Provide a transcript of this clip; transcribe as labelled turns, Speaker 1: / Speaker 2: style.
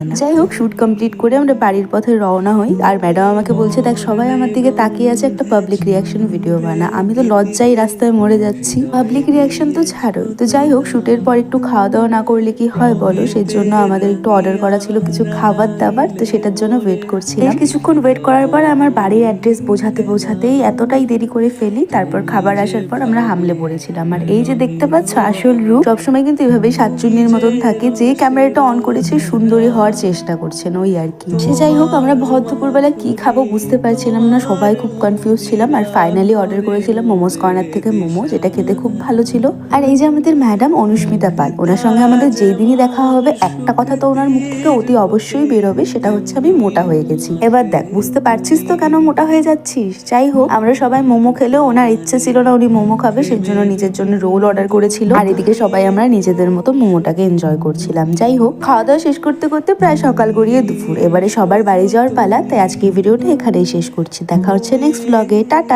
Speaker 1: যাই হোক, shoot complete করে আমরা বাড়ির পথে রওনা হই। আর ম্যাডাম আমাকে বলছে, দেখ সবাই আমার দিকে তাকিয়ে আছে, একটা পাবলিক রিয়াকশন ভিডিও বানা। আমি তো লজ্জায় রাস্তায় মরে যাচ্ছি, পাবলিক রিয়াকশন তো ছাড়োই। তো যাই হোক, শুটের পর একটু খাওয়া দাওয়া না করলে কি হয় বলো, সেই জন্য আমাদের একটু অর্ডার করা ছিল কিছু খাবার দাবার, তো সেটার জন্য ওয়েট করছিলাম। কিছুক্ষণ ওয়েট করার পর আমার বাড়ির অ্যাড্রেস বোঝাতেই এতটাই দেরি করে ফেলি। তারপর খাবার আসার পর আমরা হামলে পড়েছিলাম। আর এই যে দেখতে পাচ্ছ আসল রূপ, সবসময় কিন্তু এভাবেই সাতচুন্নির মতন থাকে, যে ক্যামেরাটা অন করেছে সুন্দরী হওয়ার চেষ্টা করছেন, ওই আর কি। সে যাই হোক, আমরা ভর দুপুরবেলা কি খাবো বুঝতে পারছিলাম না, সবাই খুব কনফিউজ ছিলাম। আর ফাইনালি অর্ডার করেছিলাম মোমোস কর্নার থেকে মোমো, যেটা খেতে খুব ভালো ছিল। আর এই যে আমাদের ম্যাডাম অনুস্মিতা পাল, ওনার সঙ্গে আমাদের যেই দিনই দেখা হবে একটা কথা তো ওনার মুখ থেকে অতি অবশ্যই বেরোবে, সেটা হচ্ছে আমি মোটা হয়ে গেছি। এবার দেখ, বুঝতে পারছিস তো কেন মোটা হয়ে যাচ্ছিস। যাই হোক, আমরা সবাই মোমো খেলেও ওনার ইচ্ছে ছিল না উনি মোমো খাবে, সেই জন্য নিজের জন্য রোল অর্ডার করেছিল। আর এদিকে সবাই আমরা নিজেদের মতো মোমোটাকে এনজয় করছিলাম। যাই হোক, খাওয়া দাওয়া শেষ করতে করতে প্রায় সকাল গড়িয়ে দুপুর। এবারে সবার বাড়ি যাওয়ার পালা, তাই আজকে এই ভিডিওটা এখানেই শেষ করছি। দেখা হচ্ছে নেক্সট ব্লগে। টাটা।